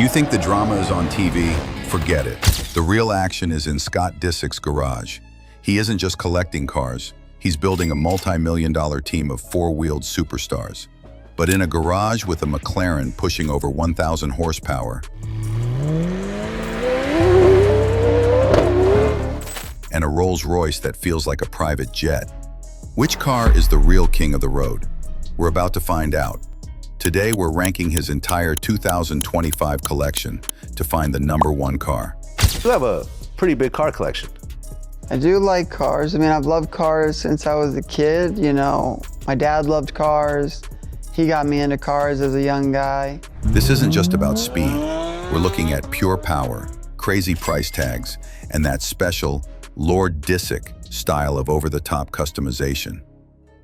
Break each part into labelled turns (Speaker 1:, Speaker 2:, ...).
Speaker 1: you think the drama is on TV? Forget it. The real action is in Scott Disick's garage. He isn't just collecting cars, he's building a multi-million-dollar team of four-wheeled superstars. But in a garage with a McLaren pushing over 1,000 horsepower and a Rolls-Royce that feels like a private jet. Which car is the real king of the road? We're about to find out. Today, we're ranking his entire 2025 collection to find the #1 car.
Speaker 2: You have a pretty big car collection.
Speaker 3: I do like cars. I mean, I've loved cars since I was a kid, you know. My dad loved cars. He got me into cars as a young guy.
Speaker 1: This isn't just about speed. We're looking at pure power, crazy price tags, and that special Lord Disick style of over-the-top customization.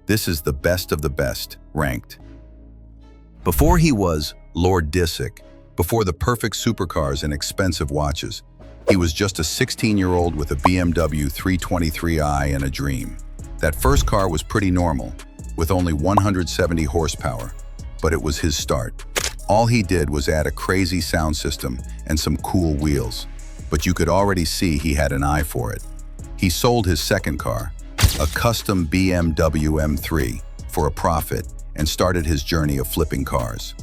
Speaker 1: This is the best of the best, ranked. Before he was Lord Disick, before the perfect supercars and expensive watches, he was just a 16-year-old with a BMW 323i and a dream. That first car was pretty normal, with only 170 horsepower, but it was his start. All he did was add a crazy sound system and some cool wheels, but you could already see he had an eye for it. He sold his second car, a custom BMW M3, for a profit and started his journey of flipping cars.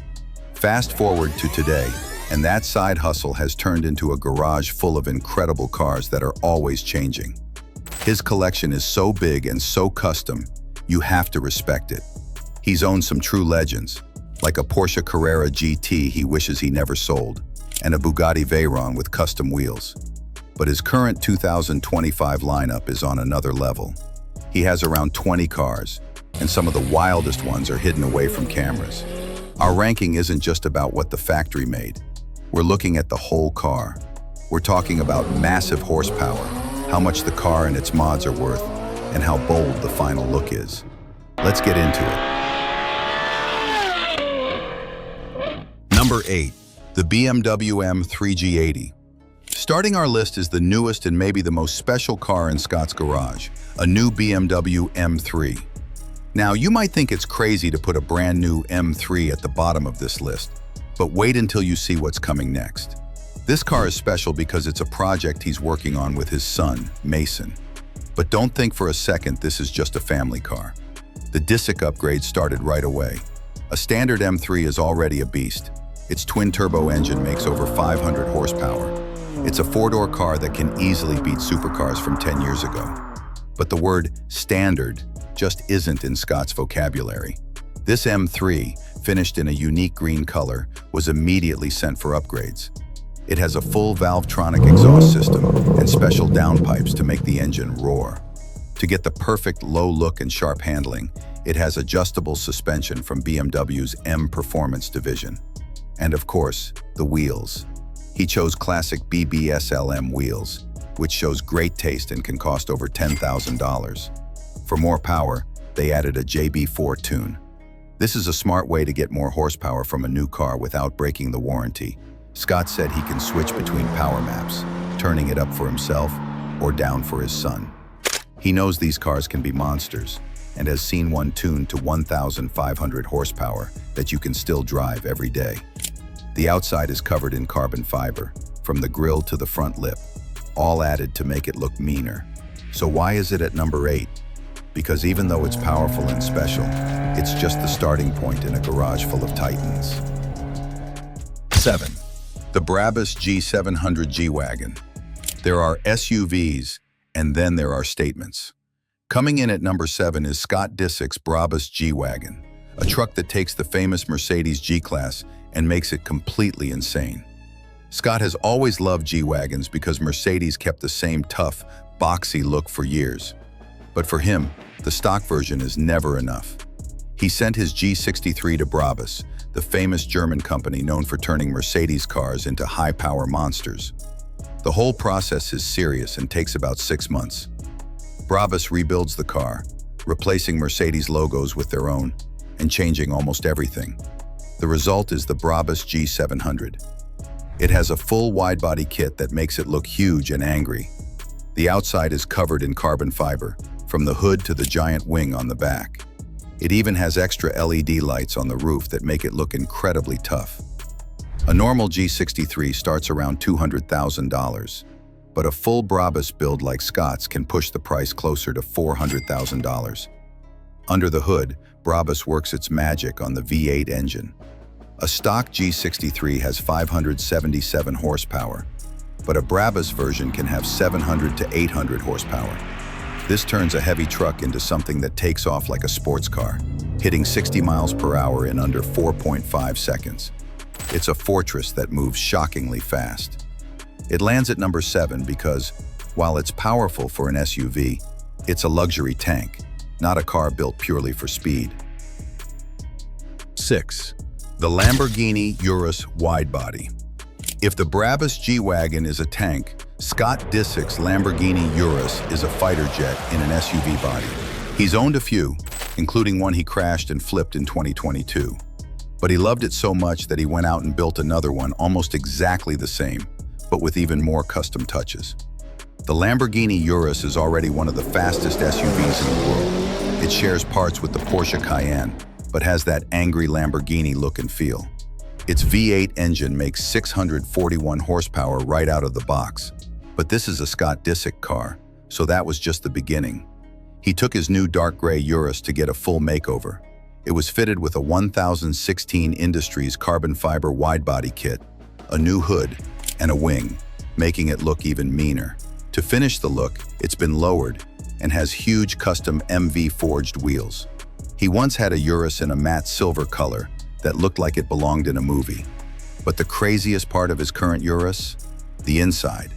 Speaker 1: Fast forward to today, and that side hustle has turned into a garage full of incredible cars that are always changing. His collection is so big and so custom, you have to respect it. He's owned some true legends, like a Porsche Carrera GT he wishes he never sold, and a Bugatti Veyron with custom wheels. But his current 2025 lineup is on another level. He has around 20 cars, and some of the wildest ones are hidden away from cameras. Our ranking isn't just about what the factory made. We're looking at the whole car. We're talking about massive horsepower, how much the car and its mods are worth, and how bold the final look is. Let's get into it. Number 8, the BMW M3 G80. Starting our list is the newest and maybe the most special car in Scott's garage, a new BMW M3. Now, you might think it's crazy to put a brand new M3 at the bottom of this list, but wait until you see what's coming next. This car is special because it's a project he's working on with his son, Mason. But don't think for a second this is just a family car. The Disick upgrade started right away. A standard M3 is already a beast. Its twin-turbo engine makes over 500 horsepower. It's a four-door car that can easily beat supercars from 10 years ago. But the word standard just isn't in Scott's vocabulary. This M3, finished in a unique green color, was immediately sent for upgrades. It has a full Valvetronic exhaust system and special downpipes to make the engine roar. To get the perfect low look and sharp handling, it has adjustable suspension from BMW's M Performance division. And of course, the wheels. He chose classic BBSLM wheels, which shows great taste and can cost over $10,000. For more power, they added a JB4 tune. This is a smart way to get more horsepower from a new car without breaking the warranty. Scott said he can switch between power maps, turning it up for himself or down for his son. He knows these cars can be monsters and has seen one tuned to 1,500 horsepower that you can still drive every day. The outside is covered in carbon fiber, from the grille to the front lip, all added to make it look meaner. So why is it at number 8? Because even though it's powerful and special, it's just the starting point in a garage full of titans. 7. The Brabus G700 G-Wagon. There are SUVs, and then there are statements. Coming in at number 7 is Scott Disick's Brabus G-Wagon, a truck that takes the famous Mercedes G-Class and makes it completely insane. Scott has always loved G-Wagons because Mercedes kept the same tough, boxy look for years. But for him, the stock version is never enough. He sent his G63 to Brabus, the famous German company known for turning Mercedes cars into high-power monsters. The whole process is serious and takes about 6 months. Brabus rebuilds the car, replacing Mercedes logos with their own and changing almost everything. The result is the Brabus G700. It has a full wide-body kit that makes it look huge and angry. The outside is covered in carbon fiber, from the hood to the giant wing on the back. It even has extra LED lights on the roof that make it look incredibly tough. A normal G63 starts around $200,000, but a full Brabus build like Scott's can push the price closer to $400,000. Under the hood, Brabus works its magic on the V8 engine. A stock G63 has 577 horsepower, but a Brabus version can have 700 to 800 horsepower. This turns a heavy truck into something that takes off like a sports car, hitting 60 miles per hour in under 4.5 seconds. It's a fortress that moves shockingly fast. It lands at number 7 because, while it's powerful for an SUV, it's a luxury tank, not a car built purely for speed. 6. The Lamborghini Urus Widebody. If the Brabus G-Wagon is a tank, Scott Disick's Lamborghini Urus is a fighter jet in an SUV body. He's owned a few, including one he crashed and flipped in 2022. But he loved it so much that he went out and built another one almost exactly the same, but with even more custom touches. The Lamborghini Urus is already one of the fastest SUVs in the world. It shares parts with the Porsche Cayenne, but has that angry Lamborghini look and feel. Its V8 engine makes 641 horsepower right out of the box. But this is a Scott Disick car, so that was just the beginning. He took his new dark gray Urus to get a full makeover. It was fitted with a 1016 Industries carbon fiber widebody kit, a new hood, and a wing, making it look even meaner. To finish the look, it's been lowered and has huge custom MV forged wheels. He once had a Urus in a matte silver color that looked like it belonged in a movie. But the craziest part of his current Urus? The inside.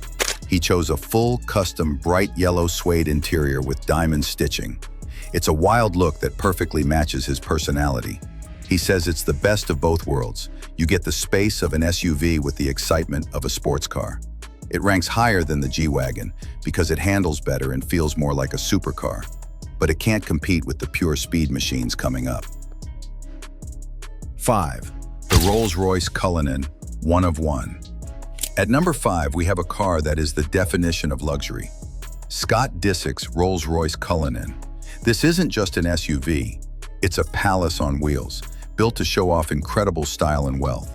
Speaker 1: He chose a full custom bright yellow suede interior with diamond stitching. It's a wild look that perfectly matches his personality. He says it's the best of both worlds. You get the space of an SUV with the excitement of a sports car. It ranks higher than the G-Wagon because it handles better and feels more like a supercar. But it can't compete with the pure speed machines coming up. 5. The Rolls-Royce Cullinan, one of one. At number 5, we have a car that is the definition of luxury. Scott Disick's Rolls-Royce Cullinan. This isn't just an SUV, it's a palace on wheels, built to show off incredible style and wealth.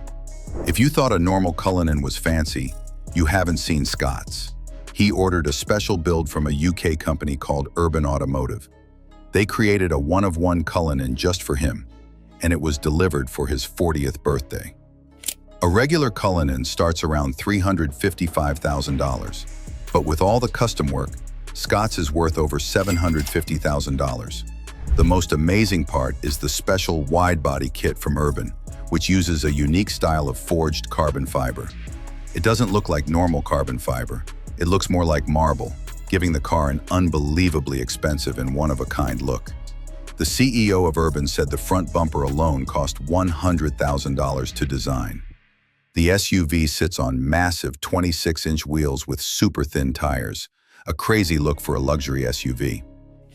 Speaker 1: If you thought a normal Cullinan was fancy, you haven't seen Scott's. He ordered a special build from a UK company called Urban Automotive. They created a one-of-one Cullinan just for him, and it was delivered for his 40th birthday. A regular Cullinan starts around $355,000, but with all the custom work, Scott's is worth over $750,000. The most amazing part is the special wide-body kit from Urban, which uses a unique style of forged carbon fiber. It doesn't look like normal carbon fiber. It looks more like marble, giving the car an unbelievably expensive and one-of-a-kind look. The CEO of Urban said the front bumper alone cost $100,000 to design. The SUV sits on massive 26-inch wheels with super thin tires, a crazy look for a luxury SUV.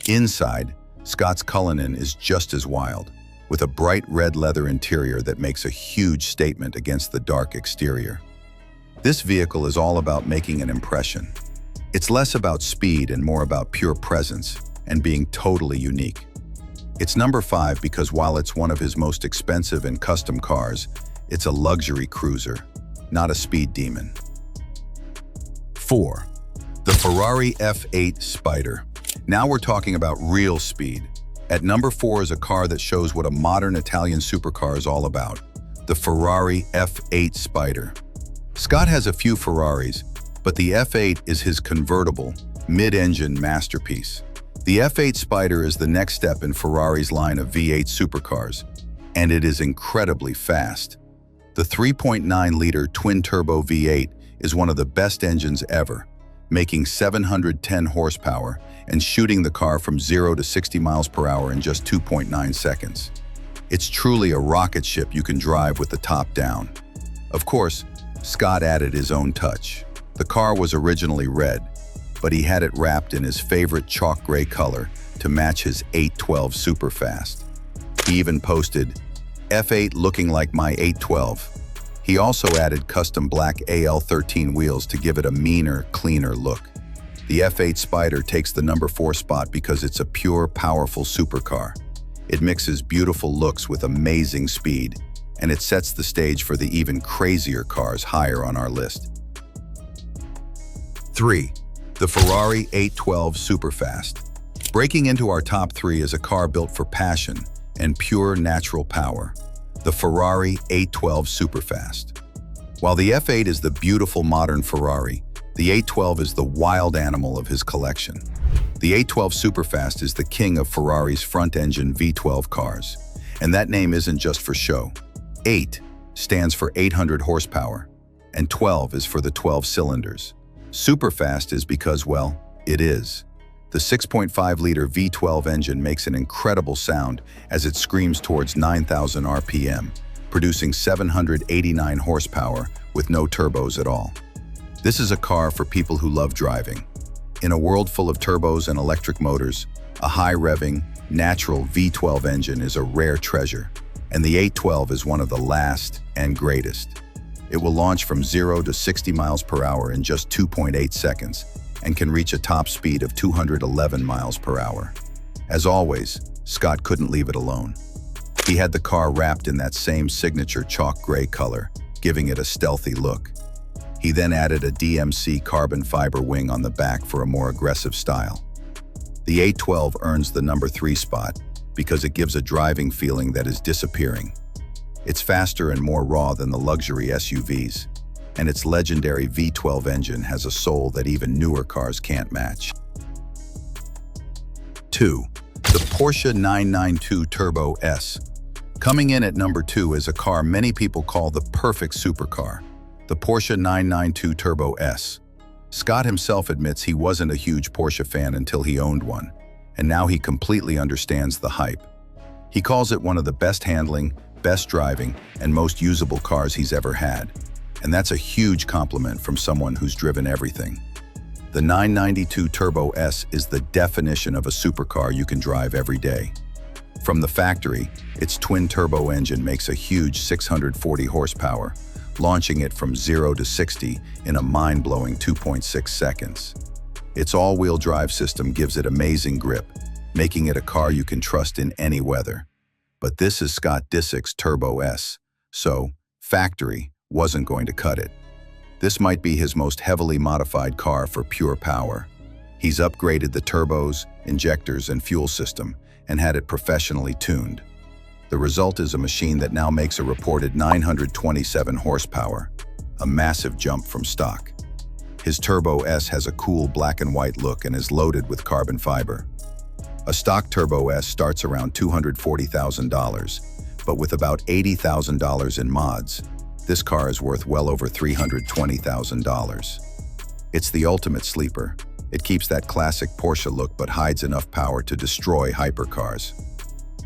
Speaker 1: Inside, Scott's Cullinan is just as wild, with a bright red leather interior that makes a huge statement against the dark exterior. This vehicle is all about making an impression. It's less about speed and more about pure presence and being totally unique. It's number 5 because while it's one of his most expensive and custom cars, it's a luxury cruiser, not a speed demon. 4. The Ferrari F8 Spider. Now we're talking about real speed. At number 4 is a car that shows what a modern Italian supercar is all about, the Ferrari F8 Spider. Scott has a few Ferraris, but the F8 is his convertible, mid-engine masterpiece. The F8 Spider is the next step in Ferrari's line of V8 supercars, and it is incredibly fast. The 3.9-liter twin-turbo V8 is one of the best engines ever, making 710 horsepower and shooting the car from 0 to 60 miles per hour in just 2.9 seconds. It's truly a rocket ship you can drive with the top down. Of course, Scott added his own touch. The car was originally red, but he had it wrapped in his favorite chalk gray color to match his 812 Superfast. He even posted, "F8 looking like my 812. He also added custom black AL13 wheels to give it a meaner, cleaner look. The F8 Spider takes the number 4 spot because it's a pure, powerful supercar. It mixes beautiful looks with amazing speed, and it sets the stage for the even crazier cars higher on our list. 3. The Ferrari 812 Superfast. Breaking into our top 3 is a car built for passion and pure natural power, the Ferrari 812 Superfast. While the F8 is the beautiful modern Ferrari, the 812 is the wild animal of his collection. The 812 Superfast is the king of Ferrari's front-engine V12 cars, and that name isn't just for show. 8 stands for 800 horsepower, and 12 is for the 12 cylinders. Superfast is because, well, it is. The 6.5-liter V12 engine makes an incredible sound as it screams towards 9,000 RPM, producing 789 horsepower with no turbos at all. This is a car for people who love driving. In a world full of turbos and electric motors, a high-revving, natural V12 engine is a rare treasure, and the 812 is one of the last and greatest. It will launch from 0 to 60 miles per hour in just 2.8 seconds and can reach a top speed of 211 miles per hour. As always, Scott couldn't leave it alone. He had the car wrapped in that same signature chalk gray color, giving it a stealthy look. He then added a DMC carbon fiber wing on the back for a more aggressive style. The 812 earns the number 3 spot because it gives a driving feeling that is disappearing. It's faster and more raw than the luxury SUVs, and its legendary V12 engine has a soul that even newer cars can't match. 2. The Porsche 992 Turbo S. Coming in at number 2 is a car many people call the perfect supercar, the Porsche 992 Turbo S. Scott himself admits he wasn't a huge Porsche fan until he owned one, and now he completely understands the hype. He calls it one of the best handling, best driving, and most usable cars he's ever had. And that's a huge compliment from someone who's driven everything. The 992 Turbo S is the definition of a supercar you can drive every day. From the factory, its twin-turbo engine makes a huge 640 horsepower, launching it from 0 to 60 in a mind-blowing 2.6 seconds. Its all-wheel drive system gives it amazing grip, making it a car you can trust in any weather. But this is Scott Disick's Turbo S, so factory wasn't going to cut it. This might be his most heavily modified car for pure power. He's upgraded the turbos, injectors, and fuel system and had it professionally tuned. The result is a machine that now makes a reported 927 horsepower, a massive jump from stock. His Turbo S has a cool black and white look and is loaded with carbon fiber. A stock Turbo S starts around $240,000, but with about $80,000 in mods, this car is worth well over $320,000. It's the ultimate sleeper. It keeps that classic Porsche look but hides enough power to destroy hypercars.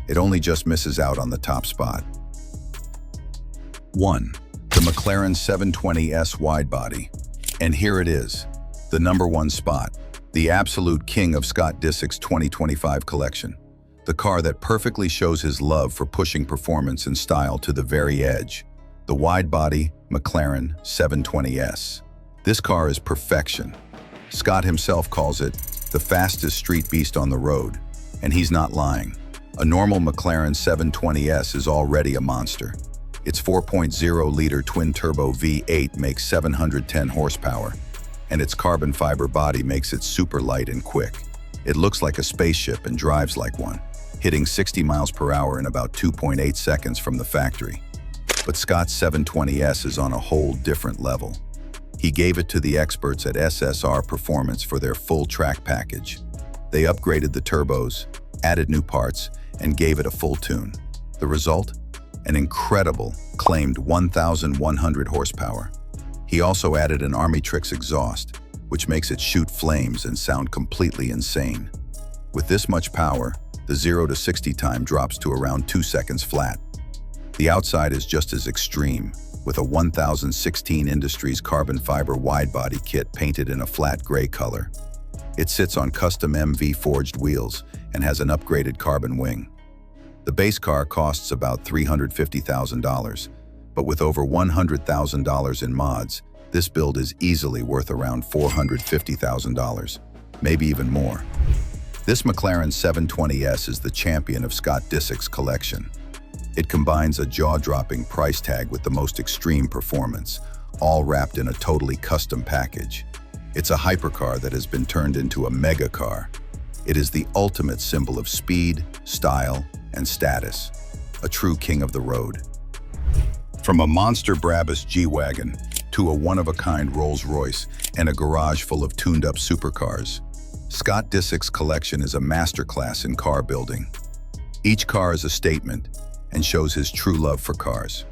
Speaker 1: It only just misses out on the top spot. 1. The McLaren 720S Widebody. And here it is, the number 1 spot, the absolute king of Scott Disick's 2025 collection. The car that perfectly shows his love for pushing performance and style to the very edge. The Widebody McLaren 720S. This car is perfection. Scott himself calls it the fastest street beast on the road, and he's not lying. A normal McLaren 720S is already a monster. Its 4.0-liter twin-turbo V8 makes 710 horsepower, and its carbon fiber body makes it super light and quick. It looks like a spaceship and drives like one, hitting 60 miles per hour in about 2.8 seconds from the factory. But Scott's 720S is on a whole different level. He gave it to the experts at SSR Performance for their full track package. They upgraded the turbos, added new parts, and gave it a full tune. The result? An incredible, claimed 1,100 horsepower. He also added an Army Tricks exhaust, which makes it shoot flames and sound completely insane. With this much power, the 0 to 60 time drops to around 2 seconds flat. The outside is just as extreme, with a 1016 Industries carbon fiber wide-body kit painted in a flat gray color. It sits on custom MV forged wheels and has an upgraded carbon wing. The base car costs about $350,000, but with over $100,000 in mods, this build is easily worth around $450,000, maybe even more. This McLaren 720S is the champion of Scott Disick's collection. It combines a jaw-dropping price tag with the most extreme performance, all wrapped in a totally custom package. It's a hypercar that has been turned into a mega car. It is the ultimate symbol of speed, style, and status. A true king of the road. From a monster Brabus G-Wagon to a one-of-a-kind Rolls-Royce and a garage full of tuned-up supercars, Scott Disick's collection is a masterclass in car building. Each car is a statement and shows his true love for cars.